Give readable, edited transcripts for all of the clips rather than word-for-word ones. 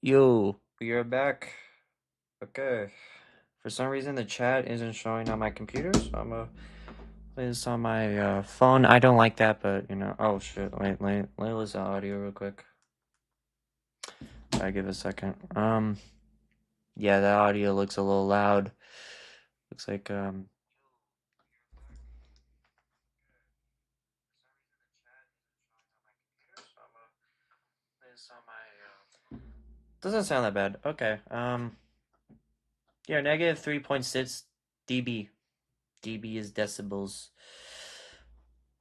Yo, we are back. Okay. For some reason, the chat isn't showing on my computer, so I'm gonna play this on my phone. I don't like that, but you know. Oh shit! Let me listen to audio real quick. I give it a second. Yeah, the audio looks a little loud. Looks like Doesn't sound that bad. Okay. Yeah, negative 3.6 dB. dB is decibels.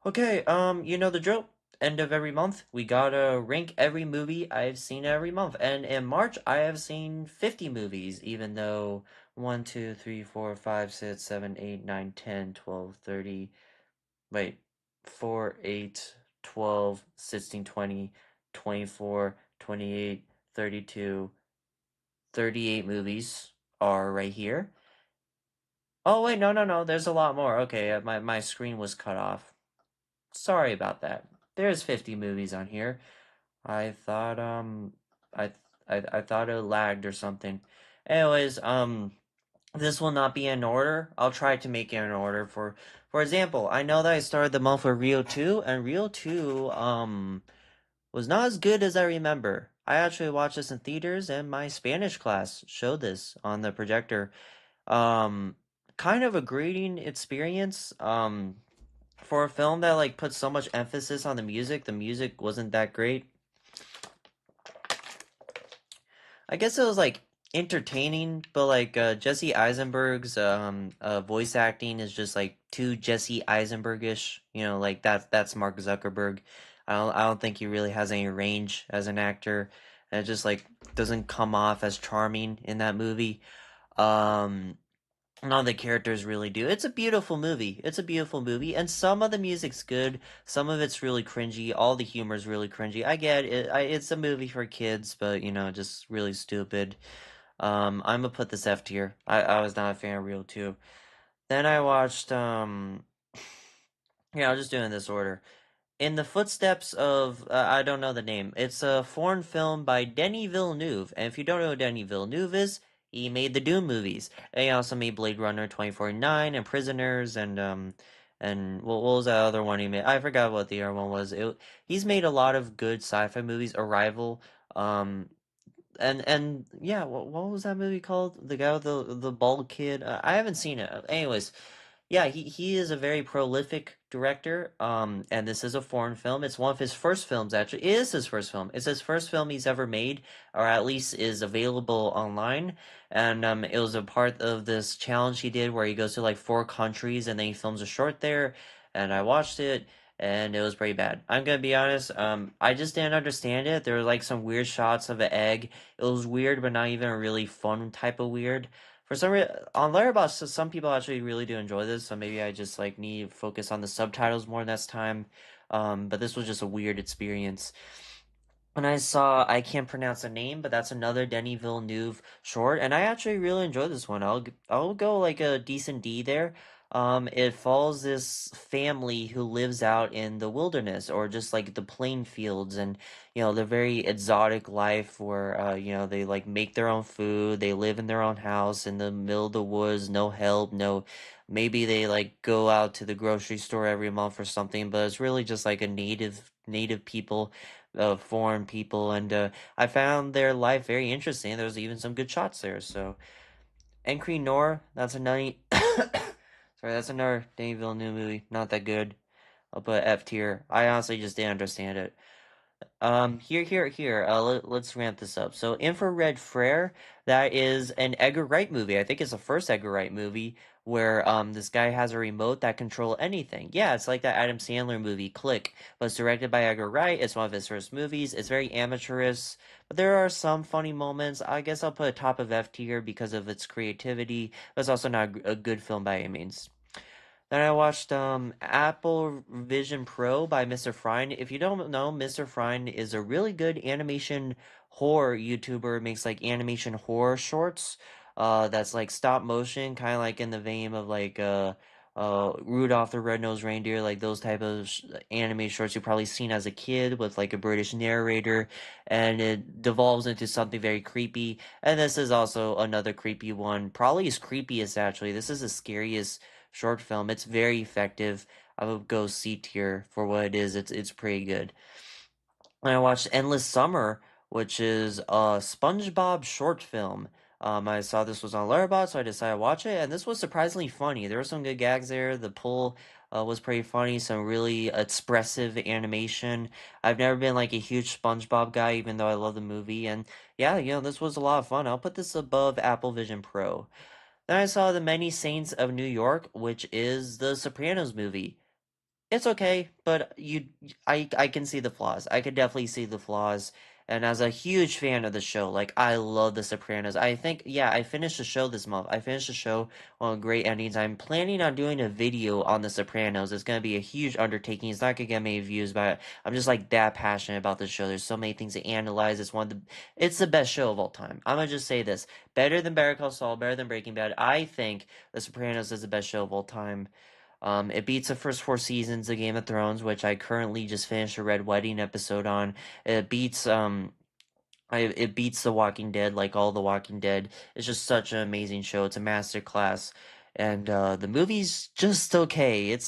Okay, you know the drill. End of every month, we gotta rank every movie I've seen every month. And in March, I have seen 50 movies, even though 1, 2, 3, 4, 5, 6, 7, 8, 9, 10, 12, 30. Wait, 4, 8, 12, 16, 20, 24, 28, 32, 38 movies are right here. Oh, wait, no, there's a lot more. Okay, my screen was cut off. Sorry about that. There's 50 movies on here. I thought I I thought it lagged or something. Anyways, this will not be in order. I'll try to make it in order. For example, I know that I started the month with Rio 2 and Rio 2 was not as good as I remember. I actually watched this in theaters and my Spanish class showed this on the projector. Um kind of a grading experience. For a film that like puts so much emphasis on the music wasn't that great. I guess it was like entertaining, but like Jesse Eisenberg's voice acting is just like too Jesse Eisenbergish. You know, like that's Mark Zuckerberg. I don't think he really has any range as an actor. And it just like doesn't come off as charming in that movie. Um None of the characters really do. It's a beautiful movie. It's a beautiful movie, and some of the music's good. Some of it's really cringy. All the humor's really cringy. I get it. It's a movie for kids, but you know, just really stupid. I'm gonna put this F tier. I was not a fan of Real 2. Then I watched yeah, I'm just doing this order. In the footsteps of I don't know the name. It's a foreign film by Denis Villeneuve. And if you don't know who Denis Villeneuve is, he made the Dune movies. And he also made Blade Runner 2049 and Prisoners and what was that other one he made? I forgot what the other one was. He's made a lot of good sci-fi movies. Arrival, um, and yeah, what was that movie called? The guy with the bald kid. I haven't seen it. Anyways, yeah, he is a very prolific director. And this is a foreign film. It's one of his first films, actually. It is his first film. It's his first film he's ever made, or at least is available online. And it was a part of this challenge he did where he goes to like 4 countries and then he films a short there. And I watched it, and it was pretty bad. I'm gonna be honest. I just didn't understand it. There were like some weird shots of an egg. It was weird, but not even a really fun type of weird. For some reason, on Letterboxd, some people actually really do enjoy this, so maybe I just like need to focus on the subtitles more next time. But this was just a weird experience. And I saw, I can't pronounce the name, but that's another Denis Villeneuve short, and I actually really enjoyed this one. I'll go like a decent D there. It follows this family who lives out in the wilderness or just like the plain fields, and you know the very exotic life where you know they like make their own food, they live in their own house in the middle of the woods, no help, no. Maybe they like go out to the grocery store every month or something, but it's really just like a native people, foreign people, and I found their life very interesting. There was even some good shots there. So, Encree Nor, that's another. Sorry, that's another Denis Villeneuve movie. Not that good. I'll put F tier. I honestly just didn't understand it. Here. Let's ramp this up. So, Infrared Flare, that is an Edgar Wright movie. I think it's the first Edgar Wright movie where this guy has a remote that control anything. Yeah, it's like that Adam Sandler movie, Click, but it's directed by Edgar Wright. It's one of his first movies. It's very amateurish, but there are some funny moments. I guess I'll put a top of F tier because of its creativity, but it's also not a good film by any means. Then I watched Apple Vision Pro by Mr. Frine. If you don't know, Mr. Frine is a really good animation horror YouTuber. Makes like animation horror shorts. That's like stop motion, kind of like in the vein of like Rudolph the Red-Nosed Reindeer, like those type of anime shorts you've probably seen as a kid with like a British narrator, and it devolves into something very creepy. And this is also another creepy one, probably as creepiest actually. This is the scariest short film. It's very effective. I would go C tier for what it is. It's pretty good. And I watched Endless Summer, which is a SpongeBob short film. I saw this was on Letterboxd, so I decided to watch it, and this was surprisingly funny. There were some good gags there. The pull was pretty funny. Some really expressive animation. I've never been like a huge SpongeBob guy, even though I love the movie. And yeah, this was a lot of fun. I'll put this above Apple Vision Pro. Then I saw The Many Saints of New York, which is the Sopranos movie. It's okay, but I can see the flaws. I could definitely see the flaws. And as a huge fan of the show, like I love The Sopranos. I think yeah, I finished the show this month. I finished the show on great endings. I'm planning on doing a video on The Sopranos. It's gonna be a huge undertaking. It's not gonna get many views, but I'm just like that passionate about the show. There's so many things to analyze. It's the best show of all time. I'm gonna just say this. Better than Better Call Saul, better than Breaking Bad. I think The Sopranos is the best show of all time. It beats the first four seasons of Game of Thrones, which I currently just finished a Red Wedding episode on. It beats The Walking Dead, like all The Walking Dead. It's just such an amazing show. It's a master class. And the movie's just okay. It's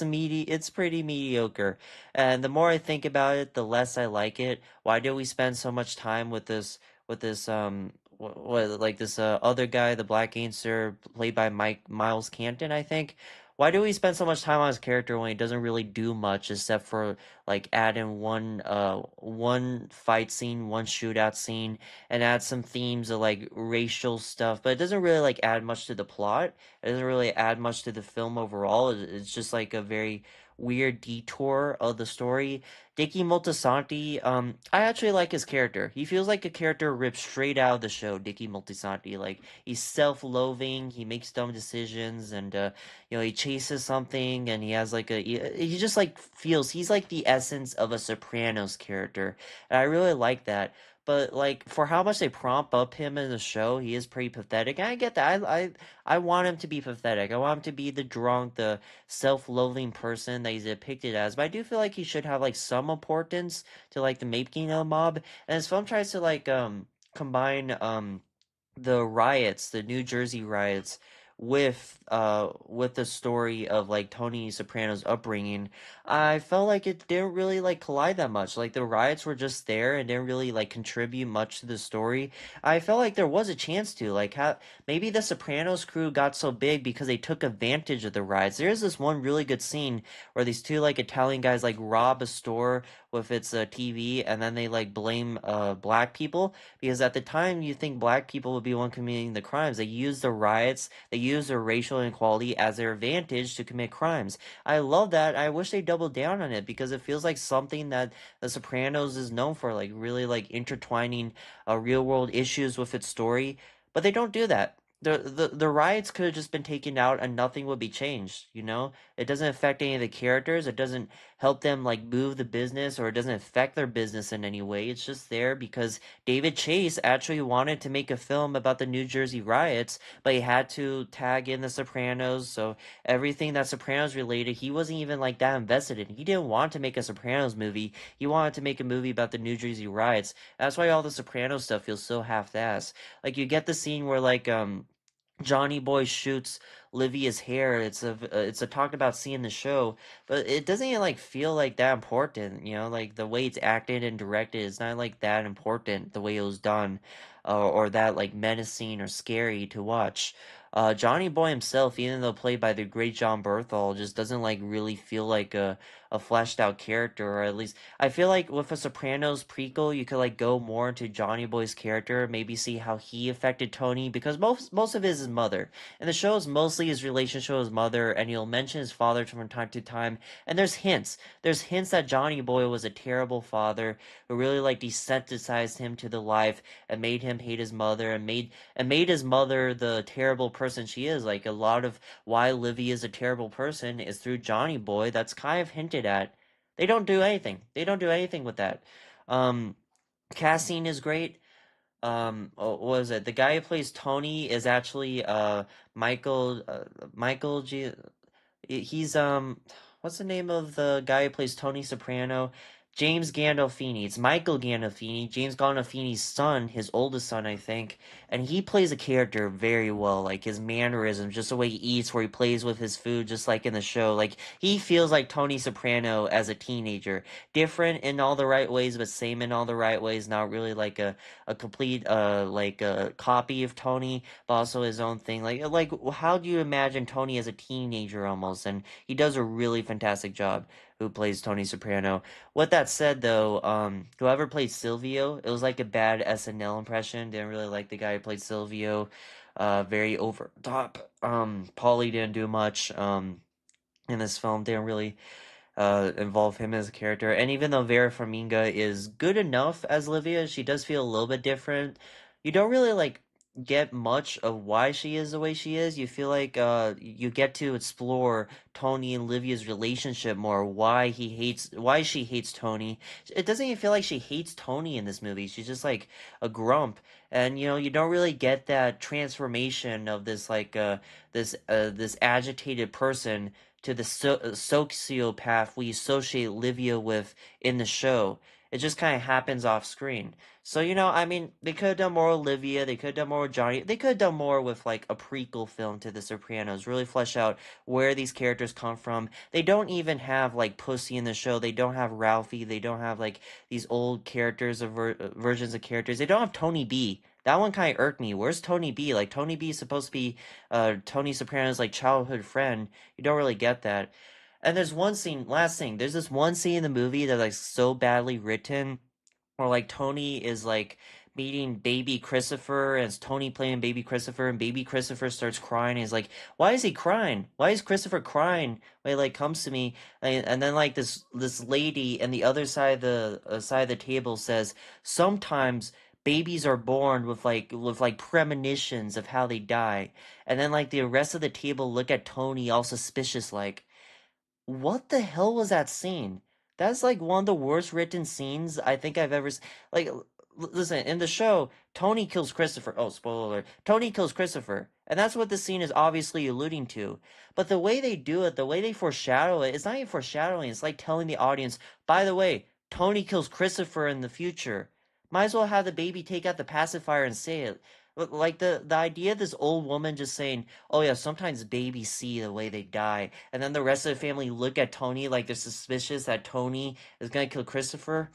pretty mediocre. And the more I think about it, the less I like it. Why do we spend so much time with this like this other guy, the Black Gangster played by Mike Miles Canton, I think? Why do we spend so much time on his character when he doesn't really do much except for like add in one fight scene, one shootout scene, and add some themes of like racial stuff, but it doesn't really like add much to the plot. It doesn't really add much to the film overall. It's just like a very weird detour of the story. Dicky Moltisanti, I actually like his character. He feels like a character ripped straight out of the show, Dicky Moltisanti. Like he's self-loathing, he makes dumb decisions, and he chases something, and he has like he just like feels he's like the essence of a Sopranos character, and I really like that. But like for how much they prompt up him in the show, he is pretty pathetic. And I get that. I want him to be pathetic. I want him to be the drunk, the self-loathing person that he's depicted as. But I do feel like he should have like some importance to like the making of the mob. And this film tries to like combine the riots, the New Jersey riots, with the story of like Tony Soprano's upbringing. I felt like it didn't really like collide that much. Like the riots were just there and didn't really like contribute much to the story. I felt like there was a chance to like how maybe the Sopranos crew got so big because they took advantage of the riots. There's this one really good scene where these two like Italian guys like rob a store with its TV, and then they like blame black people because at the time you think black people would be one committing the crimes. They use the riots, they use their racial inequality as their advantage to commit crimes. I love that. I wish they doubled down on it because it feels like something that The Sopranos is known for, like really like intertwining real world issues with its story. But they don't do that. The riots could have just been taken out and nothing would be changed, you know? It doesn't affect any of the characters. It doesn't help them like move the business, or it doesn't affect their business in any way. It's just there because David Chase actually wanted to make a film about the New Jersey riots, but he had to tag in The Sopranos, so everything that Sopranos related, he wasn't even like that invested in. He didn't want to make a Sopranos movie. He wanted to make a movie about the New Jersey riots. That's why all the Sopranos stuff feels so half-assed. Like you get the scene where like Johnny Boy shoots Livia's hair. It's a talked about scene in the show, but it doesn't even like feel like that important. Like the way it's acted and directed is not like that important. The way it was done, or that like menacing or scary to watch. Johnny Boy himself, even though played by the great John Berthal, just doesn't like really feel like a fleshed out character, or at least I feel like with a Sopranos prequel, you could like go more into Johnny Boy's character, maybe see how he affected Tony, because most of it is his mother, and the show is mostly his relationship with his mother, and he'll mention his father from time to time, and there's hints that Johnny Boy was a terrible father who really like desensitized him to the life and made him hate his mother, and made his mother the terrible person she is. Like a lot of why Livy is a terrible person is through Johnny Boy. That's kind of hinted at. They don't do anything. They don't do anything with that. Um, Casting is great. What was it? The guy who plays Tony is actually Michael G. He's what's the name of the guy who plays Tony Soprano? James Gandolfini. It's Michael Gandolfini, James Gandolfini's son, his oldest son, I think, and he plays a character very well. Like his mannerisms, just the way he eats, where he plays with his food, just like in the show. Like he feels like Tony Soprano as a teenager, different in all the right ways, but same in all the right ways. Not really like a complete like a copy of Tony, but also his own thing. Like how do you imagine Tony as a teenager almost? And he does a really fantastic job. Who plays Tony Soprano? With that said, though, whoever played Silvio, it was like a bad SNL impression. Didn't really like the guy who played Silvio. Very over top. Paulie didn't do much. In this film, didn't really involve him as a character. And even though Vera Farmiga is good enough as Livia, she does feel a little bit different. You don't really like get much of why she is the way she is. You feel like you get to explore Tony and Livia's relationship more, why she hates Tony. It doesn't even feel like she hates Tony in this movie. She's just like a grump. And you don't really get that transformation of this like this agitated person to the sociopath we associate Livia with in the show. It just kind of happens off screen. So, I mean, they could have done more with Olivia, they could have done more with Johnny, they could have done more with like a prequel film to The Sopranos, really flesh out where these characters come from. They don't even have like Pussy in the show, they don't have Ralphie, they don't have like these old characters of versions of characters, they don't have Tony B. That one kind of irked me. Where's Tony B? Like, Tony B is supposed to be Tony Soprano's like childhood friend. You don't really get that. And there's one scene, last thing, there's this one scene in the movie that's like so badly written, where like Tony is like meeting baby Christopher, and it's Tony playing baby Christopher, and baby Christopher starts crying, and he's like, why is he crying? Why is Christopher crying? When he like comes to me, and then like this lady and the other side of the table says, sometimes babies are born with like premonitions of how they die. And then like the rest of the table look at Tony all suspicious like, what the hell was that scene? That's like one of the worst written scenes I think I've ever like listen, in the show, Tony kills Christopher. Oh, spoiler alert. Tony kills Christopher. And that's what the scene is obviously alluding to. But the way they do it, the way they foreshadow it, it's not even foreshadowing. It's like telling the audience, by the way, Tony kills Christopher in the future. Might as well have the baby take out the pacifier and say it. Like the idea of this old woman just saying, oh yeah, sometimes babies see the way they die, and then the rest of the family look at Tony like they're suspicious that Tony is gonna kill Christopher.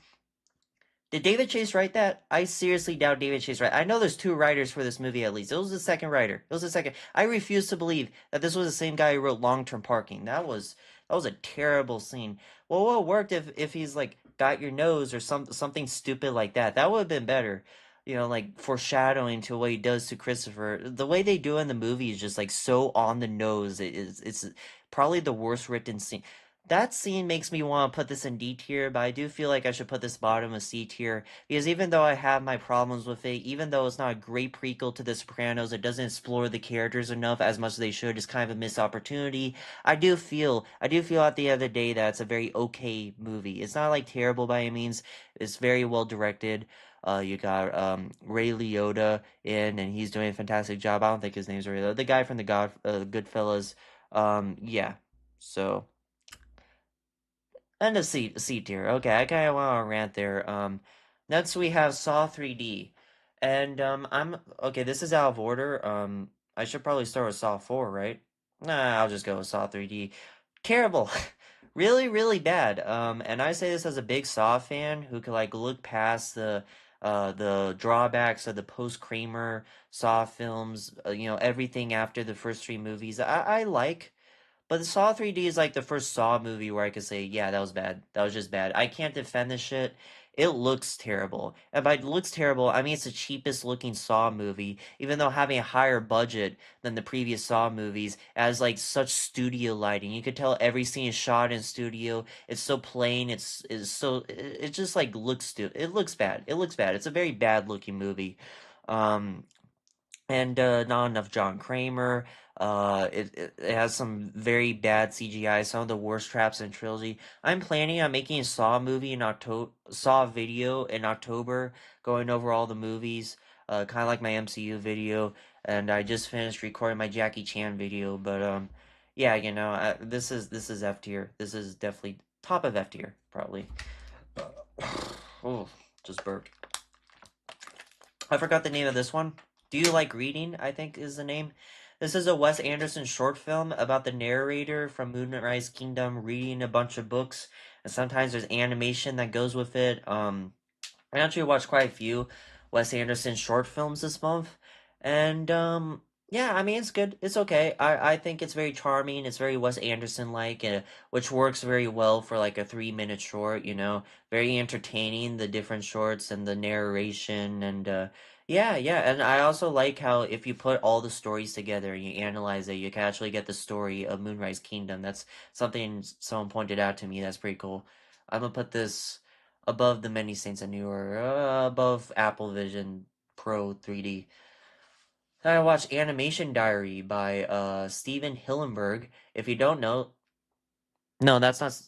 Did David Chase write that? I seriously doubt David Chase write. I know there's two writers for this movie at least. It was the second writer. It was the second. I refuse to believe that this was the same guy who wrote Long Term Parking. That was a terrible scene. Well, what worked if he's like got your nose or something stupid like that. That would have been better. Like foreshadowing to what he does to Christopher. The way they do in the movie is just like so on the nose. It's probably the worst written scene. That scene makes me want to put this in D tier, but I do feel like I should put this bottom of C tier because even though I have my problems with it, even though it's not a great prequel to The Sopranos, it doesn't explore the characters enough as much as they should. It's kind of a missed opportunity. I do feel at the end of the day that it's a very okay movie. It's not like terrible by any means. It's very well directed. You got Ray Liotta in, and he's doing a fantastic job. I don't think his name's Ray Liotta. The guy from the Goodfellas. Yeah. So. And a C tier. Okay, I kind of want to rant there. Next we have Saw 3D, and I'm okay. This is out of order. I should probably start with Saw 4, right? Nah, I'll just go with Saw 3D. Terrible, really, really bad. And I say this as a big Saw fan who could like look past the drawbacks of the post Kramer Saw films. Everything after the first three movies. I like. But the Saw 3D is like the first Saw movie where I could say, yeah, that was bad. That was just bad. I can't defend this shit. It looks terrible. And by it looks terrible, I mean it's the cheapest looking Saw movie, even though having a higher budget than the previous Saw movies, as like such studio lighting. You could tell every scene is shot in studio. It's so plain. It just like it looks bad. It looks bad. It's a very bad looking movie. Um and not enough John Kramer. It has some very bad CGI, some of the worst traps in trilogy. I'm planning on making a Saw movie in October, Saw video in October, going over all the movies, kind of like my MCU video. And I just finished recording my Jackie Chan video, but Yeah, this is F tier. This is definitely top of F tier, probably. Oh, just burped. I forgot the name of this one. Do You Like Reading, I think is the name. This is a Wes Anderson short film about the narrator from Moonrise Kingdom reading a bunch of books, and sometimes there's animation that goes with it. I actually watched quite a few Wes Anderson short films this month, and yeah, I mean it's good. It's okay. I think it's very charming. It's very Wes Anderson like, which works very well for like a 3 minute short. Very entertaining. The different shorts and the narration and yeah, yeah. And I also like how if you put all the stories together and you analyze it, you can actually get the story of Moonrise Kingdom. That's something someone pointed out to me. That's pretty cool. I'm gonna put this above the Many Saints of Newer, above Apple Vision Pro 3D. Then I watched Animation Diary by Steven Hillenberg. If you don't know, no, that's not.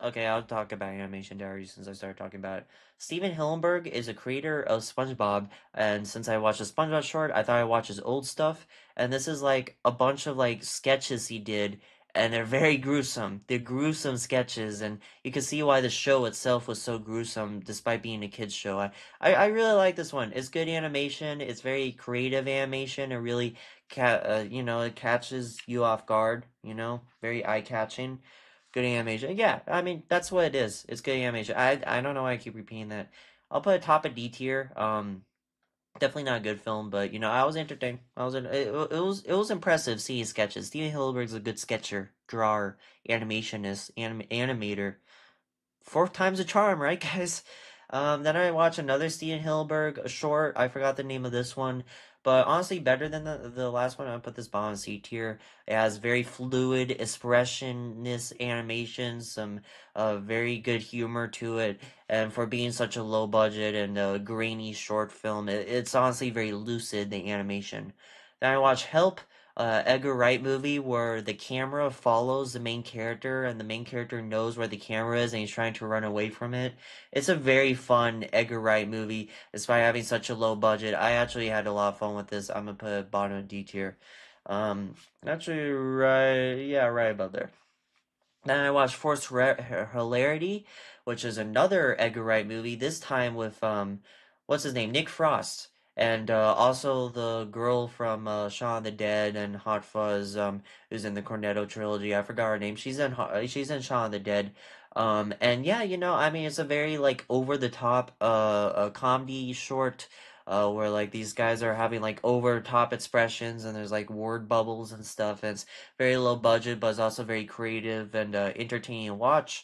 Okay, I'll talk about Animation Diary since I started talking about it. Steven Hillenberg is a creator of SpongeBob, and since I watched the SpongeBob short, I thought I watched his old stuff. And this is like a bunch of like sketches he did, and they're very gruesome. They're gruesome sketches, and you can see why the show itself was so gruesome, despite being a kids show. I really like this one. It's good animation. It's very creative animation. It really, it catches you off guard. Very eye catching. Good animation. Yeah, I mean that's what it is. It's good animation. I don't know why I keep repeating that. I'll put it top of D tier. Definitely not a good film, but I was entertained. It was impressive seeing sketches. Steven Hillenberg's a good sketcher, drawer, animationist, animator. Fourth time's a charm, right, guys? Then I watched another Steven Hillenberg short. I forgot the name of this one, but honestly, better than the last one. I put this bottom C tier. It has very fluid, expressionist animations, some very good humor to it, and for being such a low budget and grainy short film, it's honestly very lucid. The animation. Then I watched Help, Edgar Wright movie where the camera follows the main character and the main character knows where the camera is and he's trying to run away from it. It's a very fun Edgar Wright movie despite having such a low budget. I actually had a lot of fun with this. I'm gonna put it bottom of D tier. Actually, right, yeah, right about there. Then I watched Hilarity, which is another Edgar Wright movie. This time with what's his name, Nick Frost, and also the girl from Shaun of the Dead and Hot Fuzz, who's in the Cornetto trilogy. I forgot her name. She's in Shaun of the Dead. And yeah, I mean, it's a very like over the top a comedy short. Where like these guys are having like over top expressions and there's like word bubbles and stuff, and it's very low budget, but it's also very creative and entertaining to watch.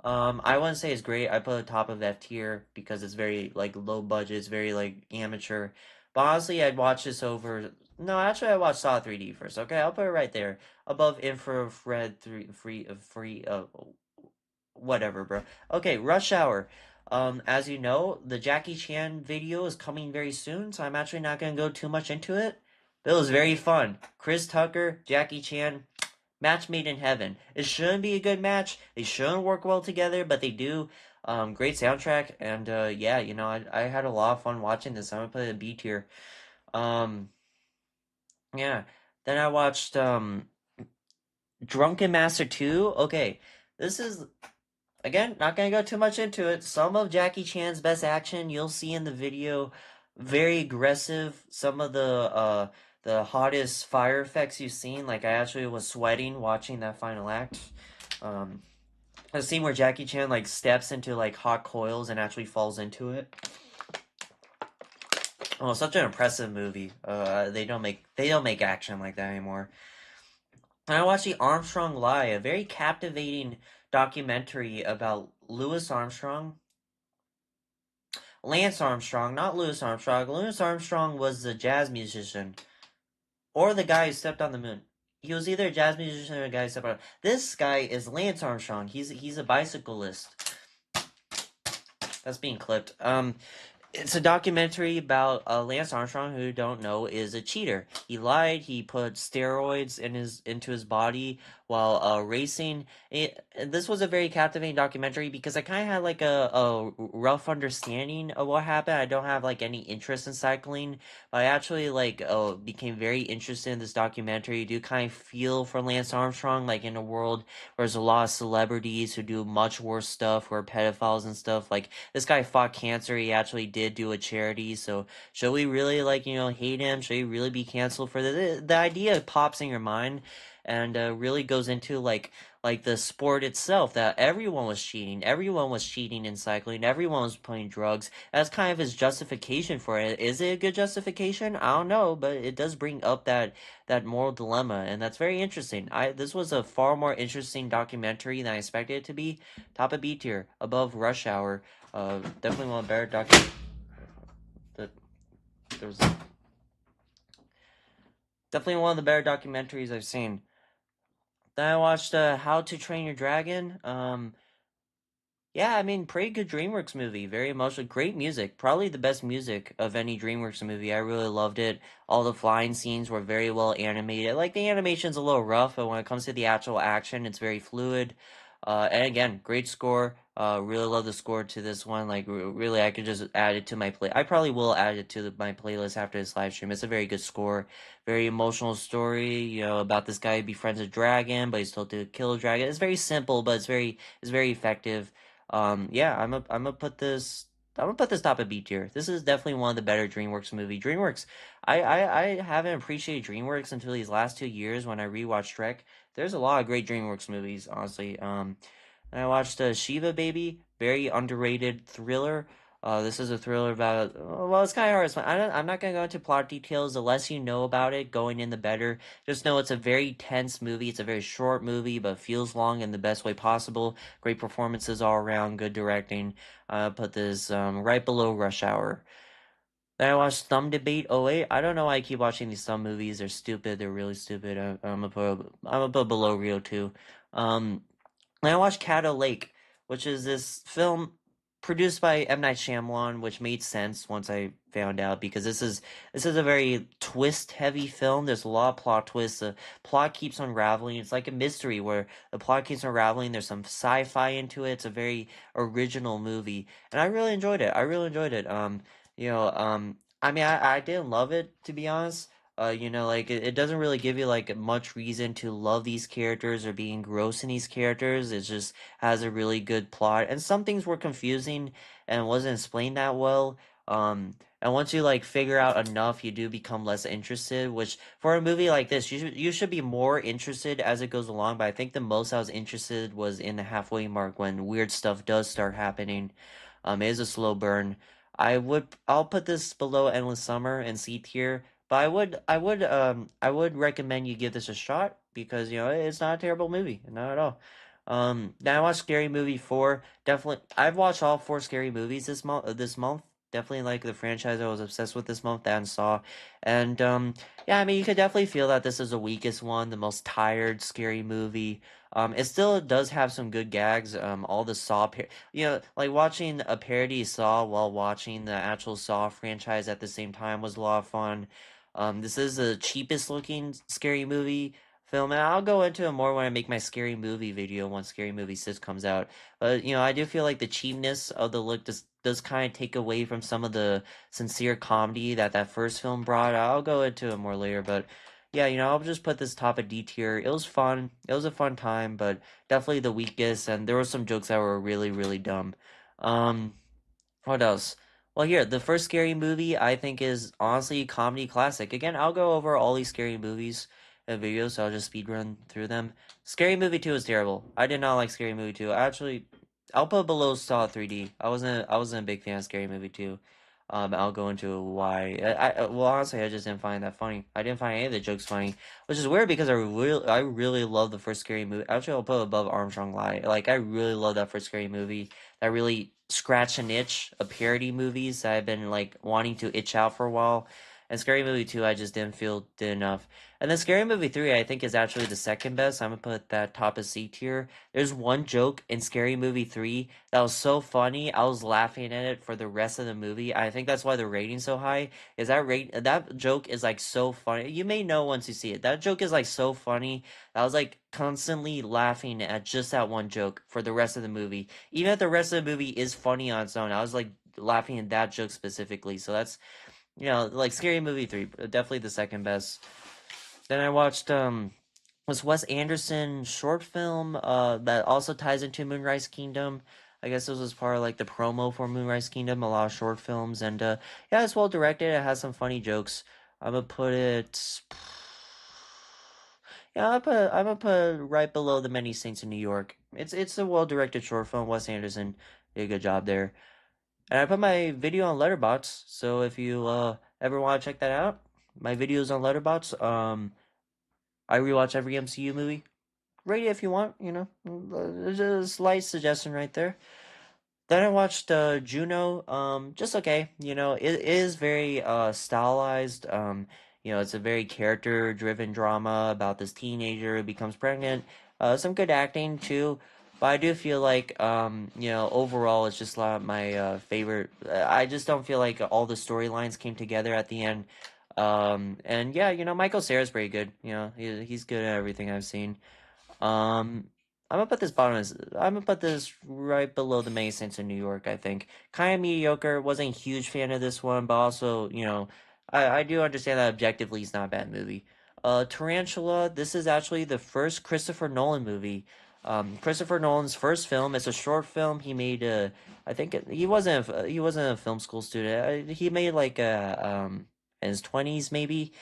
I wouldn't say it's great. I put it top of F tier because it's very like low budget. It's very like amateur. But honestly, I'd watch this over. No, actually, I watched Saw 3D first. Okay, I'll put it right there above Infrared 3 free whatever, bro. Okay, Rush Hour. As you know, the Jackie Chan video is coming very soon, so I'm actually not gonna go too much into it. But it was very fun. Chris Tucker, Jackie Chan, match made in heaven. It shouldn't be a good match. They shouldn't work well together, but they do. Great soundtrack, and yeah, I had a lot of fun watching this. I'm gonna put it in B tier. Um, yeah. Then I watched Drunken Master 2. Okay, this is again, not gonna go too much into it. Some of Jackie Chan's best action you'll see in the video. Very aggressive. Some of the hottest fire effects you've seen. Like I actually was sweating watching that final act. Um, a scene where Jackie Chan like steps into like hot coils and actually falls into it. Oh, such an impressive movie. They don't make action like that anymore. And I watched the Armstrong Lie, a very captivating documentary about Louis Armstrong. Lance Armstrong, not Louis Armstrong. Louis Armstrong was the jazz musician or the guy who stepped on the moon. He was either a jazz musician or a guy who stepped on. This guy is Lance Armstrong. He's a bicyclist. That's being clipped. It's a documentary about Lance Armstrong, who don't know is a cheater. He lied. He put steroids into his body while racing. This was a very captivating documentary because I kind of had like a rough understanding of what happened. I don't have like any interest in cycling, but I actually like became very interested in this documentary. You do kind of feel for Lance Armstrong, like in a world where there's a lot of celebrities who do much worse stuff, who are pedophiles and stuff. Like this guy fought cancer. He actually did do a charity. So should we really like hate him? Should he really be canceled for this? The idea pops in your mind, and really goes into like the sport itself, that everyone was cheating. Everyone was cheating in cycling. Everyone was playing drugs. That's kind of his justification for it. Is it a good justification? I don't know, but it does bring up that moral dilemma, and that's very interesting. I This was a far more interesting documentary than I expected it to be. Top of B tier, above Rush Hour. Definitely one of the better that there was definitely one of the better documentaries I've seen. Then I watched How to Train Your Dragon. Yeah, I mean, pretty good DreamWorks movie. Very emotional, great music. Probably the best music of any DreamWorks movie. I really loved it. All the flying scenes were very well animated. Like the animation's a little rough, but when it comes to the actual action, it's very fluid. And again, great score. Really love the score to this one. Like really, I could just add it to my play. I probably will add it to my playlist after this live stream. It's a very good score. Very emotional story. About this guy who befriends a dragon, but he's told to kill a dragon. It's very simple, but it's very effective. Yeah, I'm gonna put this top of B tier. This is definitely one of the better DreamWorks movie. DreamWorks, I haven't appreciated DreamWorks until these last 2 years when I rewatched Shrek. There's a lot of great DreamWorks movies, honestly. And I watched Shiva Baby, very underrated thriller. This is a thriller about, well, it's kind of hard to explain. I'm not gonna go into plot details. The less you know about it, going in the better. Just know it's a very tense movie. It's a very short movie, but feels long in the best way possible. Great performances all around, good directing. Put this right below Rush Hour. Then I watched Thumb Debate '08. I don't know why I keep watching these Thumb movies. They're stupid. They're really stupid. I'm gonna put below Rio too. Um, and I watched Caddo Lake, which is this film produced by M. Night Shyamalan, which made sense once I found out because this is a very twist heavy film. There's a lot of plot twists. The plot keeps unraveling. It's like a mystery where the plot keeps unraveling. There's some sci-fi into it. It's a very original movie, and I really enjoyed it. I really enjoyed it. I mean, I didn't love it to be honest. Like it doesn't really give you like much reason to love these characters or be engrossed in these characters. It just has a really good plot, and some things were confusing and wasn't explained that well. And once you like figure out enough, you do become less interested. Which for a movie like this, you should be more interested as it goes along. But I think the most I was interested was in the halfway mark when weird stuff does start happening. It is a slow burn. I'll put this below Endless Summer and C tier, but I would recommend you give this a shot because it's not a terrible movie, not at all. Then I watched Scary Movie 4. Definitely, I've watched all four Scary movies this month. Definitely like the franchise I was obsessed with this month and saw, and yeah, I mean you could definitely feel that this is the weakest one, the most tired Scary Movie. It still does have some good gags. All the like watching a parody Saw while watching the actual Saw franchise at the same time was a lot of fun. This is the cheapest looking scary movie film, and I'll go into it more when I make my scary movie video once Scary Movie 6 comes out. But I do feel like the cheapness of the look does kind of take away from some of the sincere comedy that first film brought. I'll go into it more later, but yeah, I'll just put this top of D tier. It was fun. It was a fun time, but definitely the weakest, and there were some jokes that were really, really dumb. Um, what else? Well, here, the first scary movie I think is honestly a comedy classic. Again, I'll go over all these scary movies in videos, so I'll just speed run through them. Scary Movie 2 is terrible. I did not like Scary Movie 2. I'll put below Saw 3D. I wasn't a big fan of Scary Movie 2. I'll go into why. Well, honestly, I just didn't find that funny. I didn't find any of the jokes funny, which is weird because I really love the first Scary Movie. Actually, I'll put it above Armstrong Lie. Like, I really love that first Scary Movie. That really scratch an itch of parody movies that I've been like wanting to itch out for a while. And Scary Movie 2, I just didn't feel did enough. And then Scary Movie 3, I think, is actually the second best. I'm gonna put that top of C tier. There's one joke in Scary Movie 3 that was so funny. I was laughing at it for the rest of the movie. I think that's why the rating's so high. Is that joke is like so funny. You may know once you see it. That joke is like so funny. I was like constantly laughing at just that one joke for the rest of the movie. Even if the rest of the movie is funny on its own, I was like laughing at that joke specifically. So that's like Scary Movie 3, definitely the second best. Then I watched was Wes Anderson short film that also ties into Moonrise Kingdom. I guess this was part of like the promo for Moonrise Kingdom, a lot of short films, and yeah, it's well directed. It has some funny jokes. I'm gonna put it. Yeah, I'm gonna put it right below The Many Saints in New York. It's a well directed short film. Wes Anderson did a good job there. And I put my video on Letterboxd, so if you ever want to check that out, my videos on Letterboxd. I rewatch every MCU movie. Rate it if you want. There's a slight suggestion right there. Then I watched Juno. Just okay. It is very stylized. It's a very character-driven drama about this teenager who becomes pregnant. Some good acting too, but I do feel like overall it's just not my favorite. I just don't feel like all the storylines came together at the end. And yeah, Michael Cera's pretty good. He's good at everything I've seen. Um, I'm gonna put this right below the Many Saints in New York. I think kind of mediocre. Wasn't a huge fan of this one, but also I do understand that objectively it's not a bad movie. Tarantula. This is actually the first Christopher Nolan movie. Christopher Nolan's first film. It's a short film he made. I think he wasn't a film school student. He made like in his 20s maybe.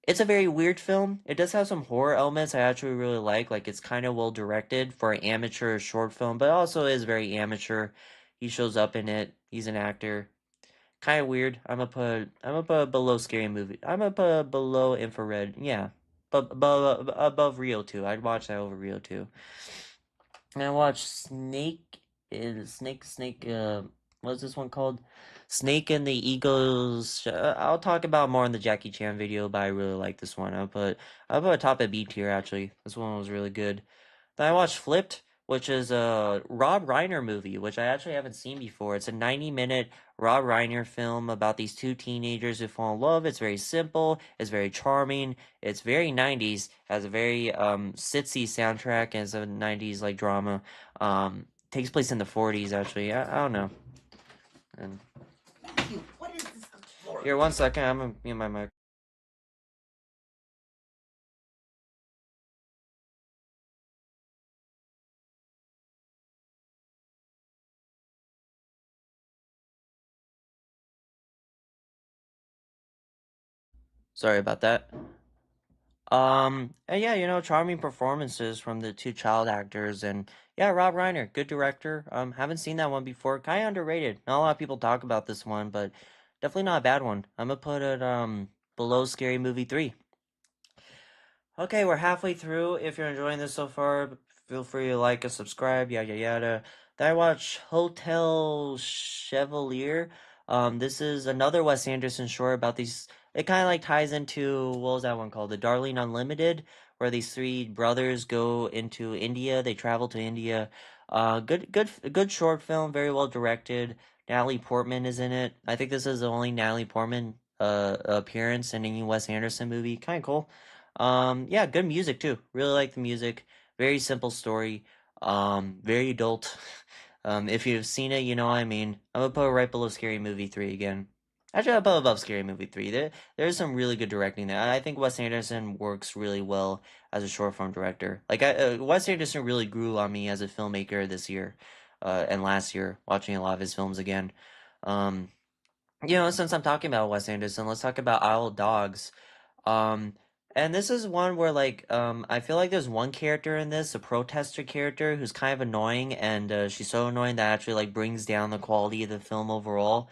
It's a very weird film. It does have some horror elements I actually really like. Like it's kind of well directed for an amateur short film, but also is very amateur. He shows up in it. He's an actor. Kind of weird. I'm gonna put below Scary Movie. I'm gonna put below Infrared. Yeah, but above Rio 2. I'd watch that over Rio 2. And I watched Snake. What's this one called? Snake and the Eagles. I'll talk about more in the Jackie Chan video, but I really like this one. I'll put a top at B tier actually. This one was really good. Then I watched Flipped, which is a Rob Reiner movie, which I actually haven't seen before. It's a 90-minute Rob Reiner film about these two teenagers who fall in love. It's very simple, it's very charming, it's very 90s, has a very sitsy soundtrack as a 90s like drama. Takes place in the 40s actually. I don't know. And What is this for? here, one second, I'm gonna mute my mic. Sorry about that. And yeah, charming performances from the two child actors, and yeah, Rob Reiner, good director. Haven't seen that one before. Kind of underrated. Not a lot of people talk about this one, but definitely not a bad one. I'm gonna put it below Scary Movie 3. Okay, we're halfway through. If you're enjoying this so far, feel free to like and subscribe, yada yada. Then I watch Hotel Chevalier. This is another Wes Anderson short about these. It kind of like ties into what was that one called? The Darling Unlimited, where these three brothers go into India. They travel to India. Good short film, very well directed. Natalie Portman is in it. I think this is the only Natalie Portman appearance in any Wes Anderson movie. Kind of cool. Yeah, good music too. Really like the music. Very simple story. Very adult. If you've seen it, you know what I mean. I'm gonna put it right below Scary Movie 3 again. Actually, I'll put above Scary Movie 3. There's some really good directing there. I think Wes Anderson works really well as a short form director. Like, Wes Anderson really grew on me as a filmmaker this year, and last year, watching a lot of his films again. Um, since I'm talking about Wes Anderson, let's talk about Isle of Dogs. Um, and this is one where I feel like there's one character in this, a protester character who's kind of annoying, and she's so annoying that actually like brings down the quality of the film overall.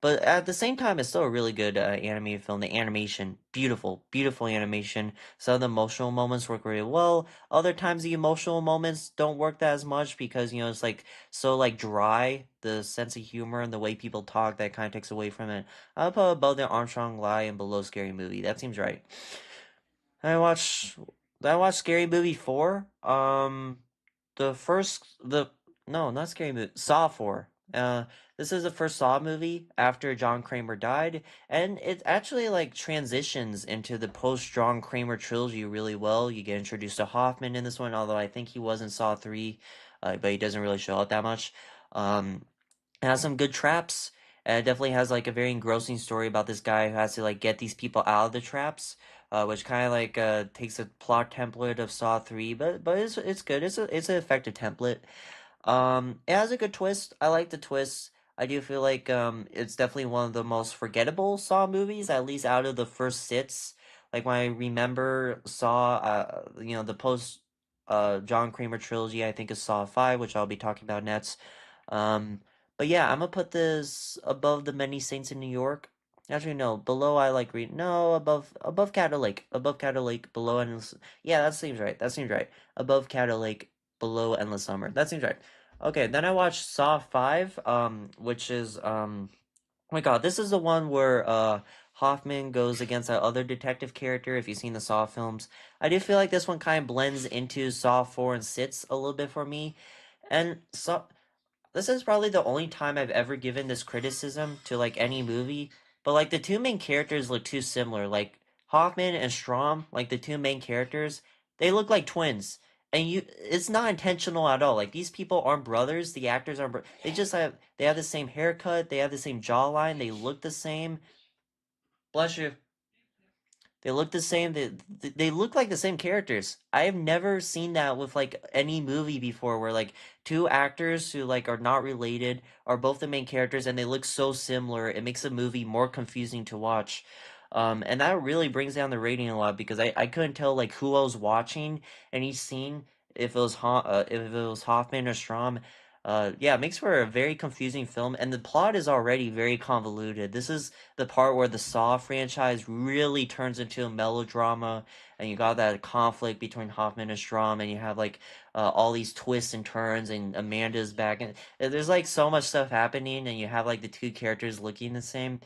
but at the same time, it's still a really good animated film. The animation, beautiful, beautiful animation. Some of the emotional moments work really well. Other times, the emotional moments don't work that as much because it's like so like dry. The sense of humor and the way people talk that kind of takes away from it. I'll put above the Armstrong Lie and below Scary Movie. That seems right. I watched I watched Scary Movie 4. The first the no, not Scary Movie. Saw 4. This is the first Saw movie after John Kramer died, and it actually like transitions into the post John Kramer trilogy really well. You get introduced to Hoffman in this one, although I think he was in Saw 3, but he doesn't really show up that much. Um it has some good traps. It definitely has like a very engrossing story about this guy who has to like get these people out of the traps, which kind of like takes a plot template of Saw 3, but it's good. It's an effective template. It has a good twist. I like the twist. I do feel like it's definitely one of the most forgettable Saw movies, at least out of the first sits. Like when I remember Saw, the post John Kramer trilogy, I think is Saw 5, which I'll be talking about next. Um, but yeah, I'm gonna put this above the Many Saints in New York. Actually, no, below I like read. No, above Caddo Lake, below Endless. Yeah, that seems right. That seems right. Above Caddo Lake, below Endless Summer. That seems right. Okay, then I watched Saw 5, which is oh my God, this is the one where Hoffman goes against that other detective character. If you've seen the Saw films, I do feel like this one kind of blends into Saw 4 and sits a little bit for me. And Saw this is probably the only time I've ever given this criticism to like any movie, but like the two main characters look too similar. Like Hoffman and Strom, like the two main characters, they look like twins. And it's not intentional at all. Like these people aren't brothers. The actors aren't. They have the same haircut. They have the same jawline. They look the same. Bless you. They look the same. They look like the same characters. I have never seen that with like any movie before, where like two actors who like are not related are both the main characters, and they look so similar. It makes the movie more confusing to watch. And that really brings down the rating a lot because I couldn't tell like who I was watching in each scene if it was Hoffman or Strom. Yeah, it makes for a very confusing film, and the plot is already very convoluted. This is the part where the Saw franchise really turns into a melodrama, and you got that conflict between Hoffman and Strom, and you have like all these twists and turns, and Amanda's back, and there's like so much stuff happening, and you have like the two characters looking the same.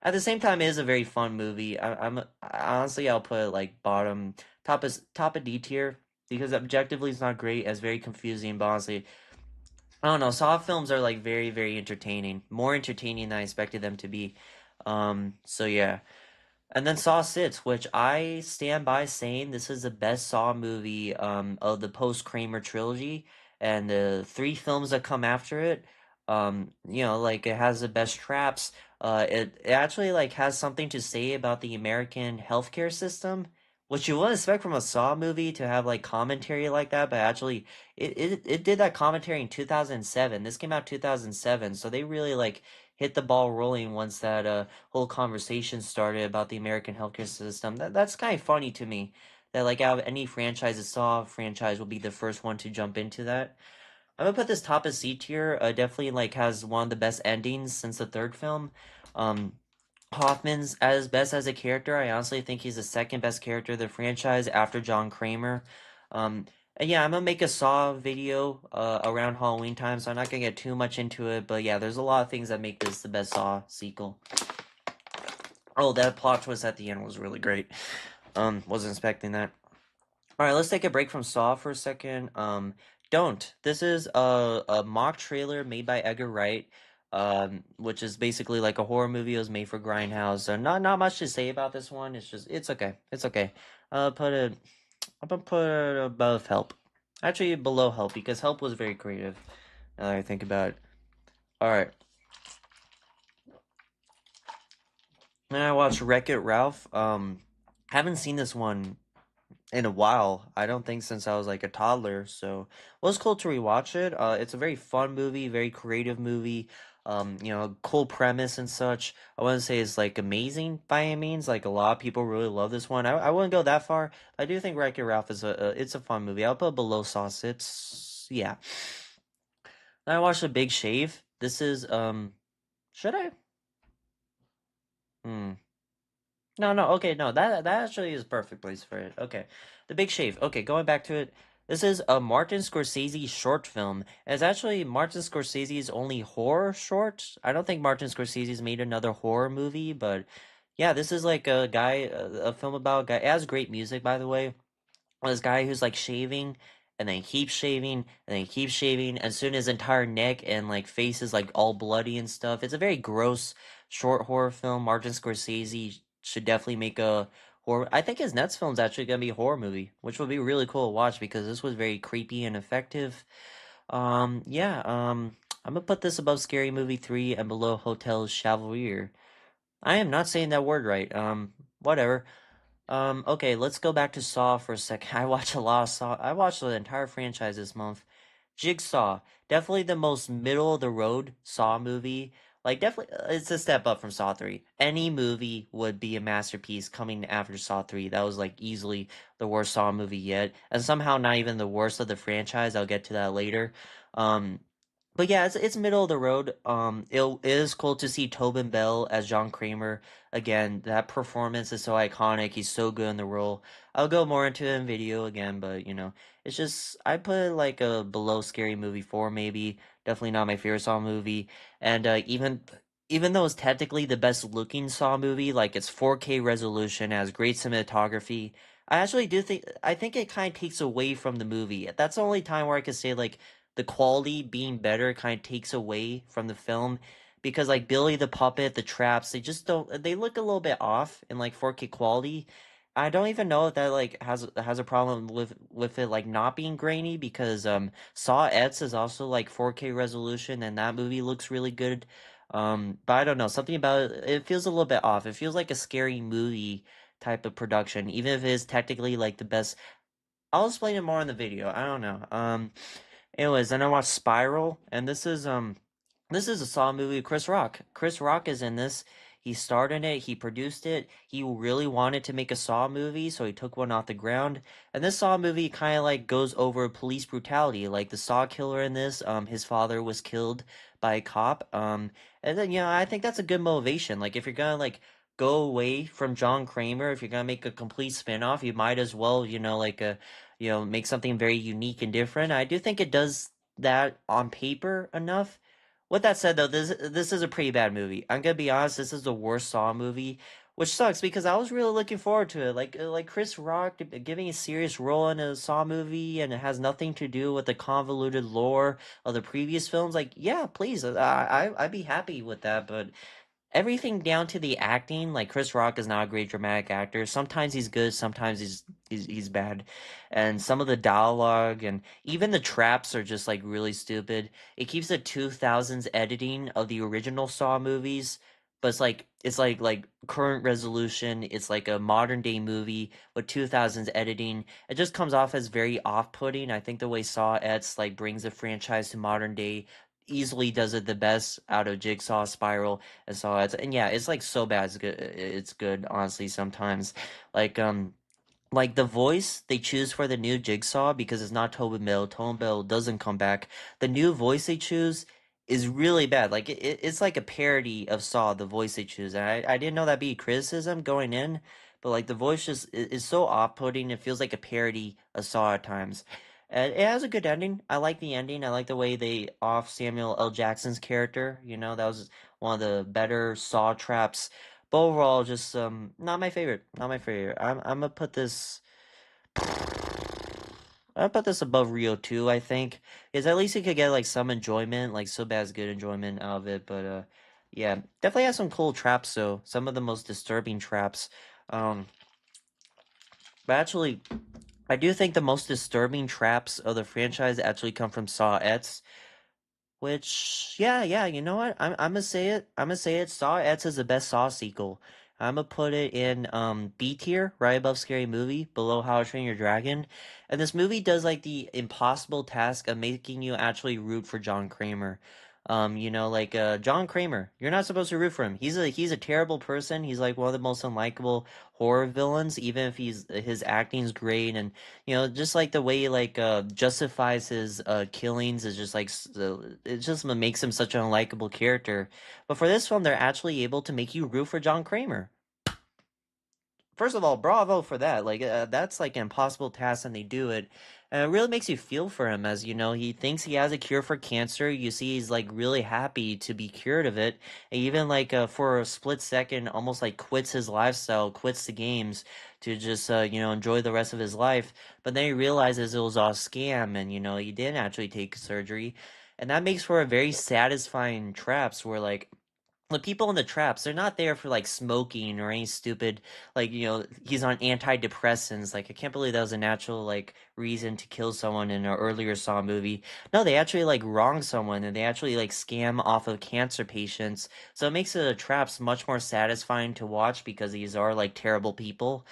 At the same time, it is a very fun movie. Honestly, I'll put it like top of D tier because objectively it's not great. It's very confusing, but honestly, I don't know. Saw films are like very, very entertaining. More entertaining than I expected them to be. So yeah. And then Saw 6, which I stand by saying this is the best Saw movie of the post Kramer trilogy and the three films that come after it. Like it has the best traps. It actually like has something to say about the American healthcare system, which you wouldn't expect from a Saw movie to have like commentary like that, but actually it did that commentary in 2007. This came out 2007, so they really like hit the ball rolling once that whole conversation started about the American healthcare system. That's kind of funny to me. That like out of any franchise, a Saw franchise will be the first one to jump into that. I'm gonna put this top of C tier. Definitely like has one of the best endings since the third film. Um, Hoffman's as best as a character. I honestly think he's the second best character of the franchise after John Kramer. Um, and yeah, I'm gonna make a Saw video around Halloween time, so I'm not gonna get too much into it. But yeah, there's a lot of things that make this the best Saw sequel. Oh, that plot twist at the end was really great. Wasn't expecting that. All right, let's take a break from Saw for a second. Don't. This is a mock trailer made by Edgar Wright, which is basically like a horror movie. It was made for Grindhouse. So not much to say about this one. It's okay. It's okay. Put it. I'm gonna put it above Help. Actually, below Help because Help was very creative. Now that I think about it. All right. Then I watched Wreck It Ralph. Haven't seen this one in a while. I don't think since I was like a toddler. So it was cool to rewatch it. It's a very fun movie, very creative movie. Cool premise and such. I wouldn't say it's like amazing by any means. Like a lot of people really love this one. I wouldn't go that far. I do think Wreck-It Ralph is it's a fun movie. I'll put below Sauce. It's yeah. Then I watched The Big Shave. This is should I? Hmm. No, no, okay, no, that actually is a perfect place for it. Okay. The Big Shave. Okay, going back to it. This is a Martin Scorsese short film. It's actually Martin Scorsese's only horror short. I don't think Martin Scorsese's made another horror movie, but yeah, this is like a guy, a film about a guy. It has great music, by the way. This guy who's like shaving and then he keeps shaving and then he keeps shaving and soon his entire neck and like face is like all bloody and stuff. It's a very gross short horror film. Martin Scorsese should definitely make a horror. I think his next film's actually gonna be a horror movie, which would be really cool to watch because this was very creepy and effective. Yeah, I'm gonna put this above Scary Movie 3 and below Hotel Chevalier. I am not saying that word right. Whatever. Okay, let's go back to Saw for a second. I watch a lot of Saw. I watched the entire franchise this month. Jigsaw, definitely the most middle of the road Saw movie. Like, definitely, it's a step up from Saw 3. Any movie would be a masterpiece coming after Saw 3. That was, like, easily the worst Saw movie yet. And somehow not even the worst of the franchise. I'll get to that later. Um, but yeah, it's middle of the road. It is cool to see Tobin Bell as John Kramer again. That performance is so iconic. He's so good in the role. I'll go more into it in video again, but it's just I put it like a below Scary Movie 4 maybe. Definitely not my favorite Saw movie. And even though it's technically the best looking Saw movie, like it's 4K resolution, has great cinematography. I actually do think I think it kind of takes away from the movie. That's the only time where I could say like the quality being better kind of takes away from the film because like Billy the Puppet, the traps, they look a little bit off in like 4K quality. I don't even know if that like has a problem with it like not being grainy because Saw X is also like 4K resolution and that movie looks really good. But I don't know, something about it feels a little bit off. It feels like a scary movie type of production, even if it is technically like the best. I'll explain it more in the video. I don't know. Anyways, then I watched Spiral, and this is a Saw movie with Chris Rock. Chris Rock is in this. He starred in it, he produced it. He really wanted to make a Saw movie, so he took one off the ground. And this Saw movie kind of like goes over police brutality. Like the Saw killer in this, his father was killed by a cop. And then I think that's a good motivation. Like if you're gonna like go away from John Kramer, if you're gonna make a complete spin-off, you might as well, make something very unique and different. I do think it does that on paper enough. With that said, though, this is a pretty bad movie. I'm gonna be honest. This is the worst Saw movie, which sucks because I was really looking forward to it. Like Chris Rock giving a serious role in a Saw movie, and it has nothing to do with the convoluted lore of the previous films. Like, yeah, please, I'd be happy with that. But everything down to the acting, like Chris Rock is not a great dramatic actor. Sometimes he's good, sometimes he's bad. And some of the dialogue and even the traps are just like really stupid. It keeps the 2000s editing of the original Saw movies, but it's like current resolution. It's like a modern day movie with 2000s editing. It just comes off as very off-putting. I think the way Saw X like brings the franchise to modern day easily does it the best out of Jigsaw, Spiral, and Saw X. And yeah, it's like so bad it's good. It's good, honestly, sometimes. Like like the voice they choose for the new Jigsaw because it's not Tobin Bell. Tobin Bell doesn't come back. The new voice they choose is really bad. Like it's like a parody of Saw. The voice they choose, and I didn't know that'd be criticism going in, but like the voice just is so off-putting. It feels like a parody of Saw at times. And it has a good ending. I like the ending. I like the way they off Samuel L. Jackson's character. That was one of the better Saw traps. But overall, just not my favorite. Not my favorite. I'm gonna put this. I'll put this above Rio 2, I think. Because at least you could get like some enjoyment, like so bad as good enjoyment out of it. But yeah, definitely has some cool traps though. Some of the most disturbing traps. Um, but actually, I do think the most disturbing traps of the franchise actually come from Saw X. Which, yeah, yeah, you know what? I'm gonna say it. I'm gonna say it. Saw X is the best Saw sequel. I'm gonna put it in B tier, right above Scary Movie, below How to Train Your Dragon. And this movie does like the impossible task of making you actually root for John Kramer. Like John Kramer. You're not supposed to root for him. He's a terrible person. He's like one of the most unlikable horror villains, even if his acting's great, and just like the way he like justifies his killings is just like it just makes him such an unlikable character. But for this film, they're actually able to make you root for John Kramer. First of all, bravo for that. Like that's like an impossible task, and they do it. And it really makes you feel for him, as he thinks he has a cure for cancer. You see, he's like really happy to be cured of it. And even like for a split second, almost like quits his lifestyle, quits the games to just enjoy the rest of his life. But then he realizes it was all a scam, and he didn't actually take surgery, and that makes for a very satisfying traps where like the people in the traps, they're not there for like smoking or any stupid like he's on antidepressants. Like I can't believe that was a natural like reason to kill someone in an earlier Saw movie. No, they actually like wrong someone, and they actually like scam off of cancer patients. So it makes the traps much more satisfying to watch because these are like terrible people.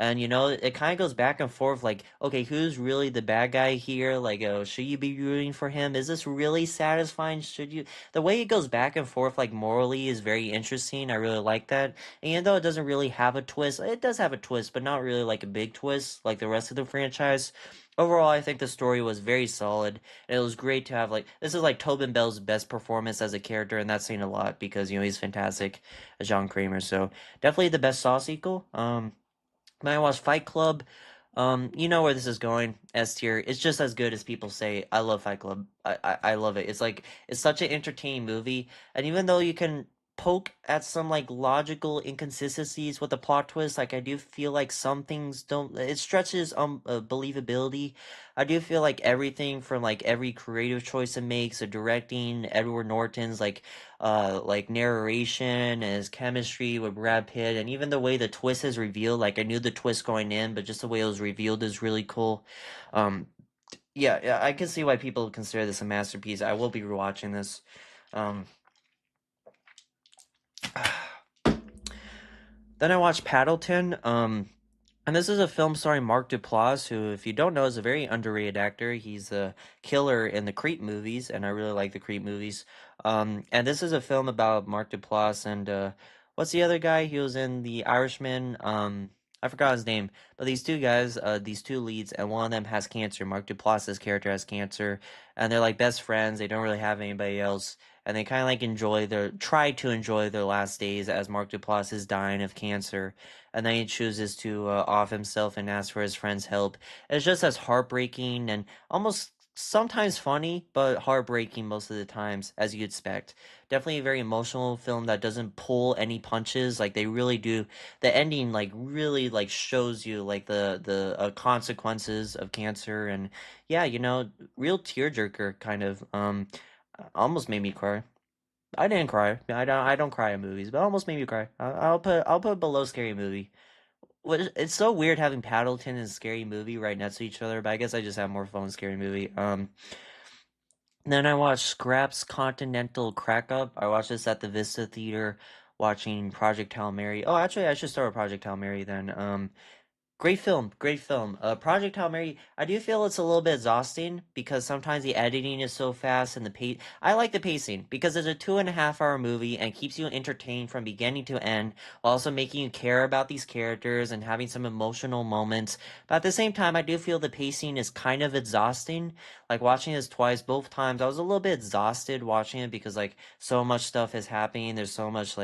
And it kind of goes back and forth like, okay, who's really the bad guy here? Like, should you be rooting for him? Is this really satisfying? Should you The way it goes back and forth, like morally, is very interesting. I really like that. And even though it doesn't really have a twist, it does have a twist, but not really like a big twist like the rest of the franchise. Overall, I think the story was very solid. And it was great to have like this is like Tobin Bell's best performance as a character, and that's saying a lot because he's fantastic as John Kramer. So definitely the best Saw sequel. When I watched Fight Club, you know where this is going. S tier. It's just as good as people say. I love Fight Club. I love it. It's such an entertaining movie, and even though you can poke at some like logical inconsistencies with the plot twist, like I do feel like some things don't. It stretches believability. I do feel like everything from like every creative choice it makes, the directing, Edward Norton's like narration and his chemistry with Brad Pitt, and even the way the twist is revealed. Like I knew the twist going in, but just the way it was revealed is really cool. Um, yeah, I can see why people consider this a masterpiece. I will be rewatching this. Um, then I watched Paddleton. And this is a film starring Mark Duplass, who, if you don't know, is a very underrated actor. He's a killer in the Creep movies, and I really like the Creep movies. And this is a film about Mark Duplass and what's the other guy? He was in The Irishman. I forgot his name, but these two guys, these two leads, and one of them has cancer. Mark Duplass's character has cancer, and they're like best friends. They don't really have anybody else, and they kind of like try to enjoy their last days as Mark Duplass is dying of cancer, and then he chooses to off himself and ask for his friend's help. It's just as heartbreaking and almost sometimes funny, but heartbreaking most of the times, as you'd expect. Definitely a very emotional film that doesn't pull any punches. Like they really do. The ending, like, really like shows you like the consequences of cancer, and yeah, real tearjerker kind of. Almost made me cry. I didn't cry. I don't cry in movies, but almost made me cry. I'll put below Scary Movie. It's so weird having Paddleton and Scary Movie right next to each other, but I guess I just have more fun with Scary Movie. Then I watched Scraps Continental Crack Up. I watched this at the Vista Theater, watching Project Hail Mary. Oh, actually, I should start with Project Hail Mary then. Great film, great film. Project Hail Mary, I do feel it's a little bit exhausting because sometimes the editing is so fast and the pace. I like the pacing because it's a 2.5 hour movie and keeps you entertained from beginning to end, while also making you care about these characters and having some emotional moments. But at the same time, I do feel the pacing is kind of exhausting. Like watching this twice, both times, I was a little bit exhausted watching it because like so much stuff is happening. There's so much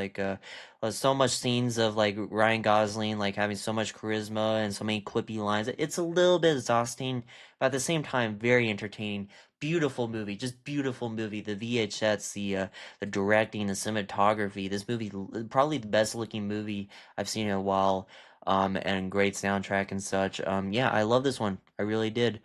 so much scenes of like Ryan Gosling like having so much charisma and so many quippy lines. It's a little bit exhausting, but at the same time, very entertaining. Beautiful movie, just beautiful movie. The VHS, the directing, the cinematography. This movie, probably the best looking movie I've seen in a while. And great soundtrack and such. Yeah, I love this one. I really did.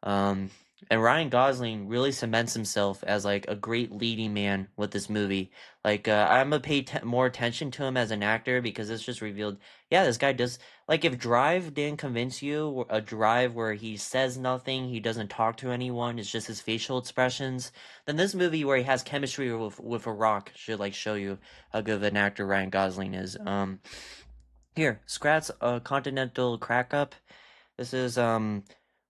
Um, and Ryan Gosling really cements himself as like a great leading man with this movie. Like I'm gonna pay more attention to him as an actor because it's just revealed. Yeah, this guy does. Like if Drive didn't convince you, a Drive where he says nothing, he doesn't talk to anyone, it's just his facial expressions. Then this movie where he has chemistry with a rock should like show you how good of an actor Ryan Gosling is. Here, Scrat's Continental Crack Up. This is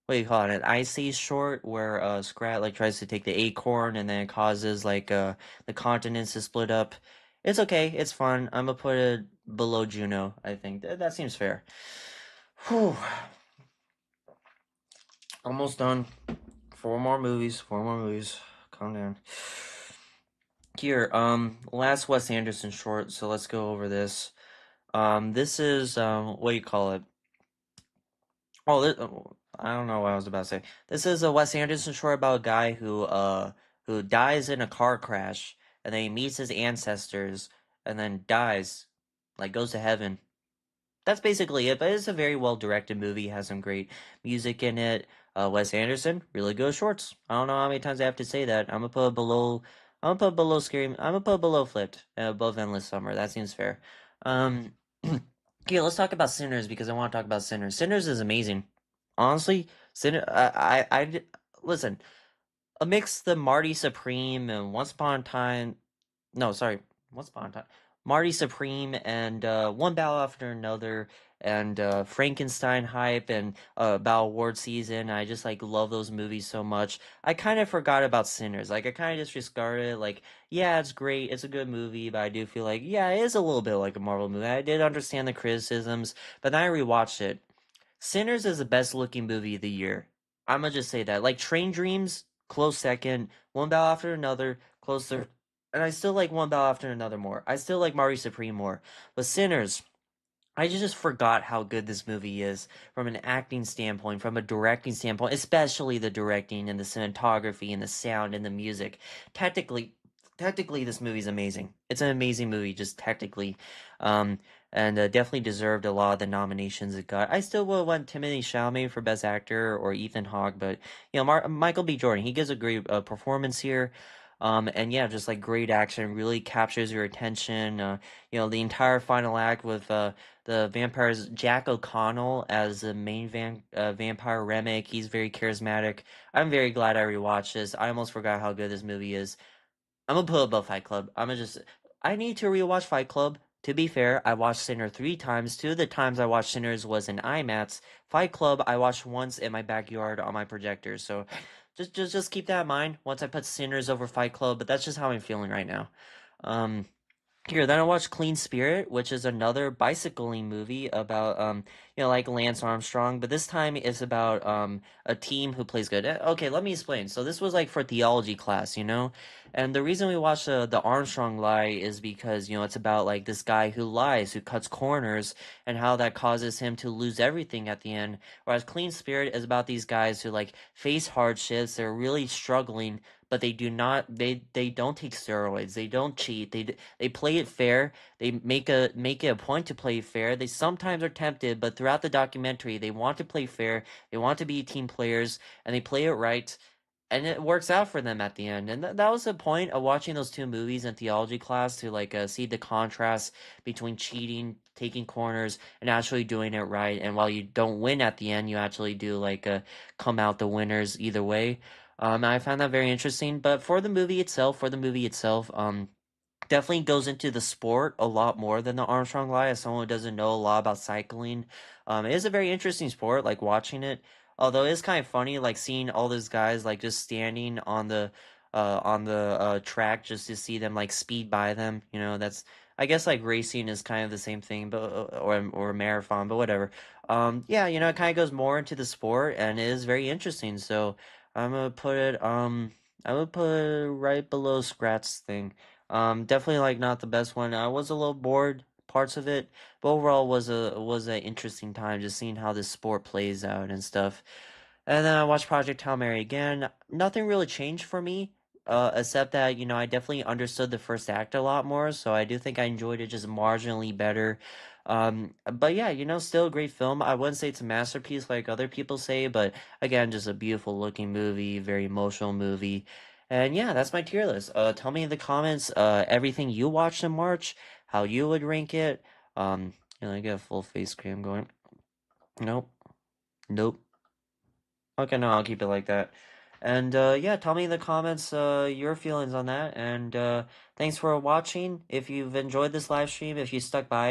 what do you call it, an Ice Age short where Scrat like tries to take the acorn and then it causes like the continents to split up. It's okay, it's fun. I'm gonna put it below Juno, I think. That seems fair. Whew. Almost done. Four more movies, four more movies. Calm down. Here, last Wes Anderson short, so let's go over this. This is what do you call it? I don't know what I was about to say. This is a Wes Anderson short about a guy who dies in a car crash, and then he meets his ancestors, and then dies, like goes to heaven. That's basically it. But it's a very well directed movie. Has some great music in it. Wes Anderson, really good shorts. I don't know how many times I have to say that. I'm gonna put it below. I'm gonna put it below Scary. I'm gonna put it below Flipped, above Endless Summer. That seems fair. Um, okay, let's talk about Sinners because I want to talk about Sinners. Sinners is amazing. Honestly, Sinner. Listen. Amidst the Marty Supreme and Once Upon a Time, no, sorry, Once Upon a Time, Marty Supreme and One Battle After Another and Frankenstein hype and Battle Award season. I just like love those movies so much. I kind of forgot about Sinners. Like I kind of just discarded it. Like yeah, it's great, it's a good movie, but I do feel like yeah, it is a little bit like a Marvel movie. I did understand the criticisms, but then I rewatched it. Sinners is the best looking movie of the year. I'm gonna just say that. Like Train Dreams, close second. One Battle After Another, close third. And I still like One Battle After Another more. I still like Marty Supreme more. But Sinners, I just forgot how good this movie is from an acting standpoint, from a directing standpoint, especially the directing and the cinematography and the sound and the music. Technically, technically, this movie's amazing. It's an amazing movie, just technically, um, and definitely deserved a lot of the nominations it got. I still would want Timothée Chalamet for Best Actor or Ethan Hawke, but Michael B. Jordan, he gives a great performance here. And yeah, just like great action, really captures your attention. The entire final act with the vampires Jack O'Connell as the main vampire Remick. He's very charismatic. I'm very glad I rewatched this. I almost forgot how good this movie is. I'm gonna put it above Fight Club. I need to rewatch Fight Club. To be fair, I watched Sinner 3 times. Two of the times I watched Sinners was in IMAX. Fight Club I watched once in my backyard on my projector. So just keep that in mind once I put Sinners over Fight Club. But that's just how I'm feeling right now. Um, Here, then I watched Clean Spirit, which is another bicycling movie about like Lance Armstrong, but this time it's about a team who plays good. Okay, let me explain. So this was like for theology class, and the reason we watched the Armstrong lie is because it's about like this guy who lies, who cuts corners, and how that causes him to lose everything at the end. Whereas Clean Spirit is about these guys who like face hardships, they're really struggling, but they don't take steroids, they don't cheat, they play it fair. They make it a point to play fair. They sometimes are tempted, but throughout the documentary, they want to play fair. They want to be team players, and they play it right. And it works out for them at the end. And that was the point of watching those two movies in theology class to like see the contrast between cheating, taking corners, and actually doing it right. And while you don't win at the end, you actually do like come out the winners either way. I found that very interesting. But for the movie itself, definitely goes into the sport a lot more than the Armstrong lie. As someone who doesn't know a lot about cycling, it is a very interesting sport. Like watching it, although it's kind of funny, like seeing all those guys like just standing on the track just to see them like speed by them. That's I guess like racing is kind of the same thing, but or a marathon, but whatever. Yeah, it kind of goes more into the sport and it is very interesting. So I'm gonna put it I would put it right below Scrat's thing. Definitely like not the best one. I was a little bored parts of it, but overall was a interesting time just seeing how this sport plays out and stuff. And then I watched Project Hail Mary again. Nothing really changed for me, except that I definitely understood the first act a lot more. So I do think I enjoyed it just marginally better. But yeah, still a great film. I wouldn't say it's a masterpiece like other people say, but again, just a beautiful looking movie, very emotional movie. And yeah, that's my tier list. Tell me in the comments, everything you watched in March, how you would rank it. I get a full face cream going. Nope, nope. Okay, no, I'll keep it like that. And yeah, tell me in the comments your feelings on that. And thanks for watching. If you've enjoyed this live stream, if you stuck by.